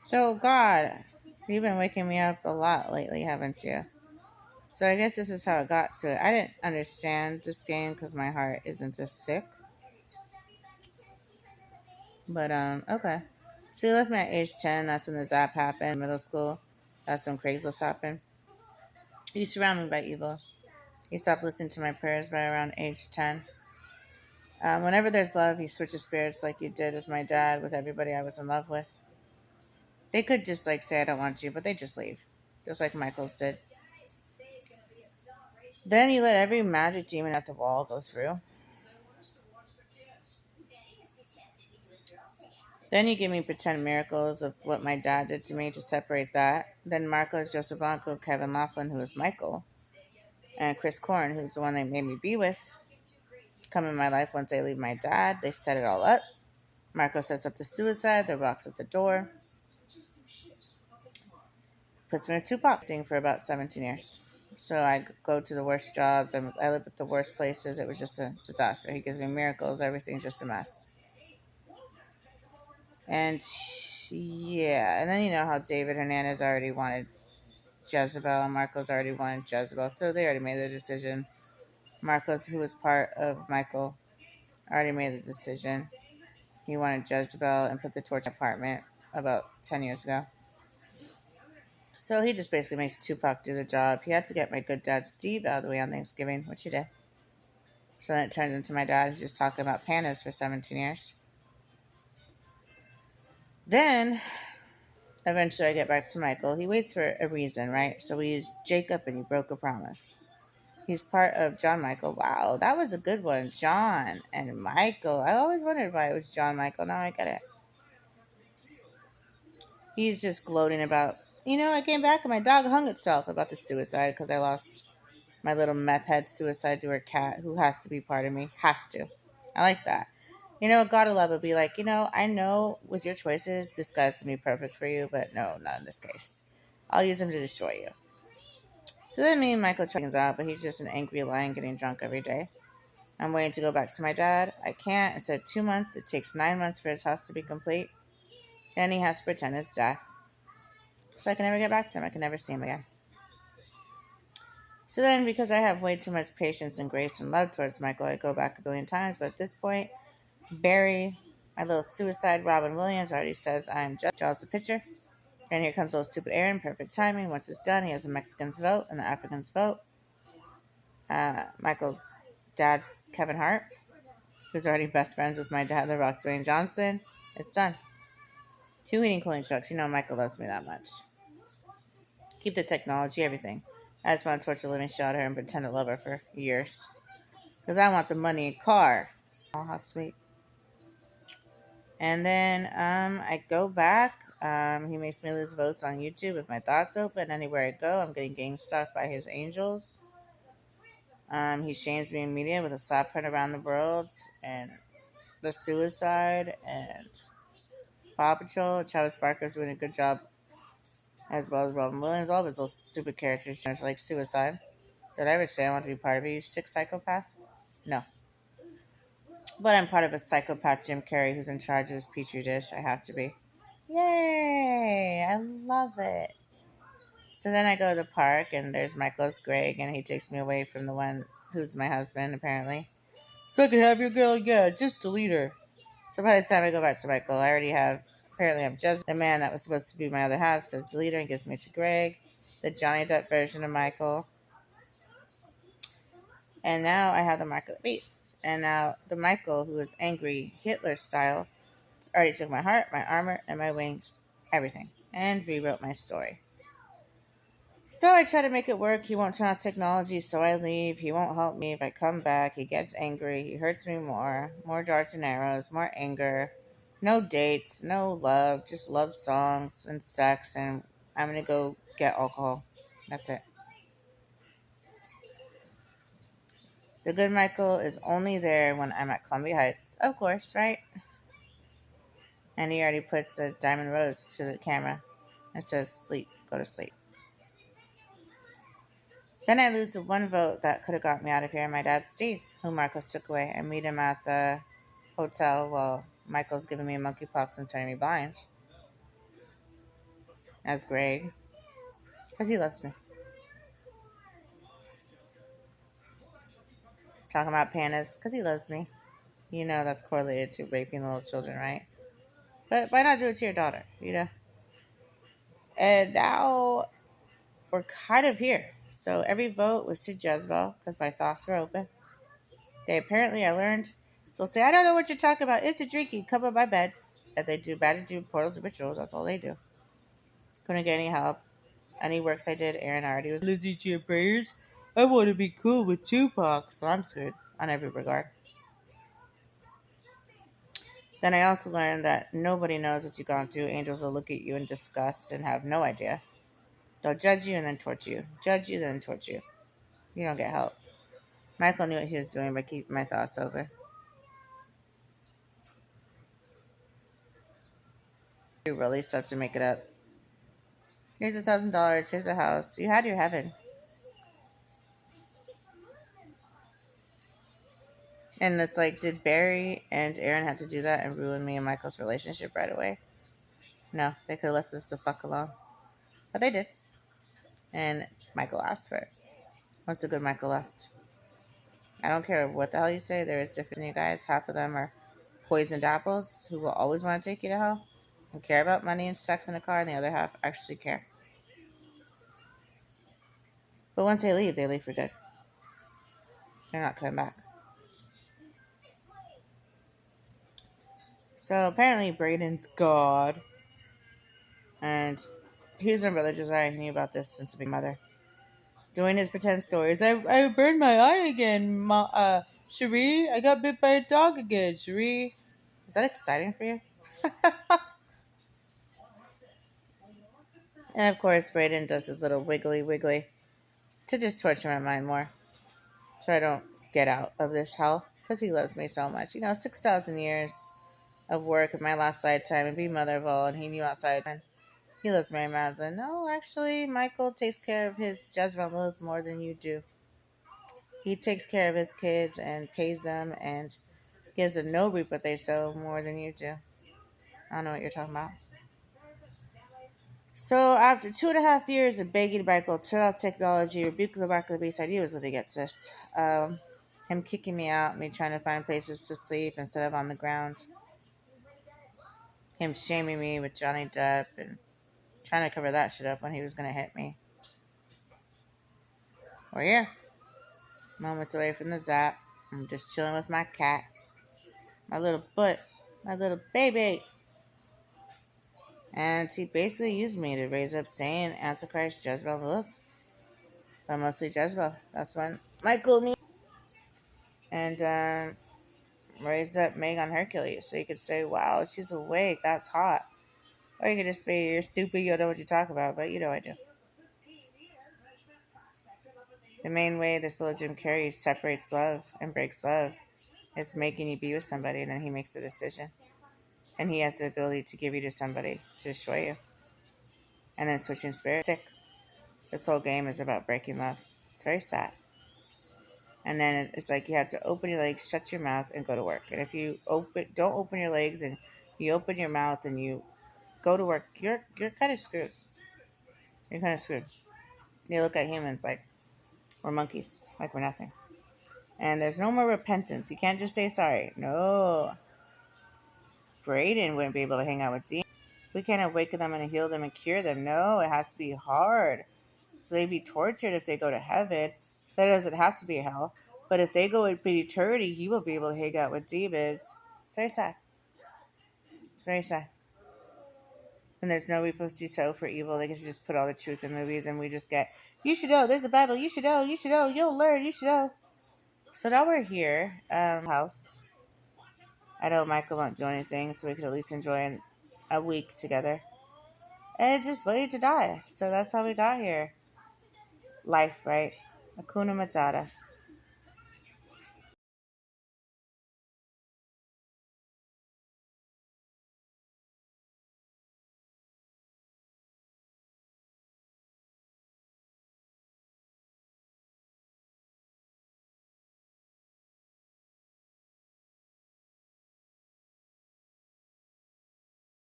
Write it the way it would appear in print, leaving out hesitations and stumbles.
So, God, you've been waking me up a lot lately, haven't you? So, I guess this is how it got to it. I didn't understand this game because my heart isn't this sick. But, okay. So, you left me at age 10. That's when the Zap happened. Middle school. That's when Craigslist happened. You surround me by evil. You stopped listening to my prayers by around age 10. Whenever there's love, he switches spirits like you did with my dad, with everybody I was in love with. They could just like say I don't want you, but they just leave. Just like Michaels did. Then you let every magic demon at the wall go through. Then you give me pretend miracles of what my dad did to me to separate that. Then Marcos, Joseph Blanco, Kevin Laughlin, who is Michael, and Chris Korn, who's the one they made me be with, come in my life once they leave my dad. They set it all up. Marco sets up the suicide, the rocks at the door, puts me in a Tupac thing for about 17 years. So I go to the worst jobs. I live at the worst places. It was just a disaster. He gives me miracles. Everything's just a mess. And yeah, and then you know how David Hernandez already wanted Jezebel and Marcos already wanted Jezebel. So they already made their decision. Marcos, who was part of Michael, already made the decision. He wanted Jezebel and put the torch in the apartment about 10 years ago. So he just basically makes Tupac do the job. He had to get my good dad Steve out of the way on Thanksgiving, which he did. So then it turned into my dad who's just talking about pandas for 17 years. Then eventually I get back to Michael. He waits for a reason, right? So he's Jacob and he broke a promise. He's part of John Michael. Wow, that was a good one. John and Michael. I always wondered why it was John Michael. Now I get it. He's just gloating about, I came back and my dog hung itself about the suicide because I lost my little meth head suicide to her cat who has to be part of me. Has to. I like that. Gotta love would be like, I know with your choices, this guy's gonna be perfect for you, but no, not in this case. I'll use him to destroy you. So then me and Michael try things out, but he's just an angry lion getting drunk every day. I'm waiting to go back to my dad. I can't. Instead of 2 months, it takes 9 months for his house to be complete. And he has to pretend it's death. So I can never get back to him. I can never see him again. So then, because I have way too much patience and grace and love towards Michael, I go back a billion times. But at this point, Barry, my little suicide Robin Williams, already says I'm just draws the picture. And here comes little stupid Aaron, perfect timing. Once it's done, he has the Mexicans vote and the Africans vote. Michael's dad's Kevin Hart, who's already best friends with my dad, The Rock Dwayne Johnson. It's done. 2 heating cooling trucks. Michael loves me that much. Keep the technology, everything. I just want to torture the living shit out of her and pretend to love her for years. Because I want the money and car. Oh, how sweet. And then I go back. He makes me lose votes on YouTube with my thoughts open. Anywhere I go, I'm getting gang stalked by his angels. He shames me in media with a slap print around the world and the suicide and Paw Patrol. Travis Barker's doing a good job as well as Robin Williams. All of his little stupid characters like suicide. Did I ever say I want to be part of a sick psychopath? No. But I'm part of a psychopath Jim Carrey who's in charge of his petri dish. I have to be. Yay! I love it. So then I go to the park and there's Michael's Greg and he takes me away from the one who's my husband apparently. So I can have your girl, yeah, just delete her. So by the time I go back to Michael, I already have, apparently I'm just, the man that was supposed to be my other half says delete her and gives me to Greg, the Johnny Depp version of Michael. And now I have the Mark of the Beast. And now the Michael, who is angry Hitler style, already took my heart, my armor, and my wings, everything, and rewrote my story. So I try to make it work. He won't turn off technology, so I leave. He won't help me. If I come back, he gets angry. He hurts me more. More darts and arrows, more anger. No dates, no love, just love songs and sex, and I'm going to go get alcohol. That's it. The good Michael is only there when I'm at Columbia Heights. Of course, right? And he already puts a diamond rose to the camera and says, sleep, go to sleep. Then I lose the one vote that could have got me out of here. My dad, Steve, who Marcos took away. I meet him at the hotel while Michael's giving me monkeypox and turning me blind. as Greg because he loves me. Talking about pandas because he loves me. You know that's correlated to raping little children, right? But why not do it to your daughter, you know? And now we're kind of here. So every vote was to Jezebel because my thoughts were open. They apparently, I learned, they'll say, I don't know what you're talking about. It's a drinking. Come on my bed. And they do bad to do portals and rituals. That's all they do. Couldn't get any help. Any works I did, Aaron already was listening to your prayers. I want to be cool with Tupac. So I'm screwed on every regard. Then I also learned that nobody knows what you've gone through. Angels will look at you in disgust and have no idea. They'll judge you and then torture you. Judge you, then torture you. You don't get help. Michael knew what he was doing by keeping my thoughts open. He really starts to make it up. Here's $1,000. Here's a house. You had your heaven. And it's like, did Barry and Aaron have to do that and ruin me and Michael's relationship right away? No, they could have left us the fuck alone. But they did. And Michael asked for it. Once a good Michael left. I don't care what the hell you say. There is difference in you guys. Half of them are poisoned apples who will always want to take you to hell and care about money and sex in a car, and the other half actually care. But once they leave for good. They're not coming back. So apparently Braden's God. And here's my brother Josiah. He knew about this since being mother. Doing his pretend stories. I burned my eye again, Cherie. I got bit by a dog again, Cherie. Is that exciting for you? And of course, Braden does his little wiggly to just torture my mind more. So I don't get out of this hell. Because he loves me so much. 6,000 years of work in my last lifetime and be mother of all, and he knew outside. And he loves Mary Magdalene. No, actually, Michael takes care of his Jezebel Lilith more than you do. He takes care of his kids and pays them and gives them no reap what they sow more than you do. I don't know what you're talking about. So after 2.5 years of begging Michael, turn off technology, rebuke the mark of the beast, I knew was what he gets this. Him kicking me out, me trying to find places to sleep instead of on the ground. Him shaming me with Johnny Depp and trying to cover that shit up when he was going to hit me. We're here. Moments away from the zap. I'm just chilling with my cat. My little butt. My little baby. And he basically used me to raise up Satan, Antichrist, Jezebel, Lilith. But mostly Jezebel. That's when Michael knew. And raise up Megan Hercules. So you could say, wow, she's awake. That's hot. Or you could just say, you're stupid. You don't know what you talk about. But you know I do. The main way this little Jim Carrey separates love and breaks love is making you be with somebody, and then he makes the decision. And he has the ability to give you to somebody to destroy you. And then switching spirits. Sick. This whole game is about breaking love. It's very sad. And then it's like you have to open your legs, shut your mouth, and go to work. And if you don't open your legs and you open your mouth and you go to work, you're kind of screwed. You're kind of screwed. You look at humans like we're monkeys, like we're nothing. And there's no more repentance. You can't just say sorry. No. Braden wouldn't be able to hang out with Dean. We can't awaken them and heal them and cure them. No, it has to be hard. So they'd be tortured if they go to heaven. That doesn't have to be hell. But if they go in eternity, you will be able to hang out with demons. It's very sad. It's very sad. And there's no repercussion show for evil. They can just put all the truth in movies and we just get, you should know, there's a Bible, you should know, you'll learn, you should know. So now we're here, house. I know Michael won't do anything, so we could at least enjoy a week together. And just waiting to die. So that's how we got here. Life, right? Hakuna Matata.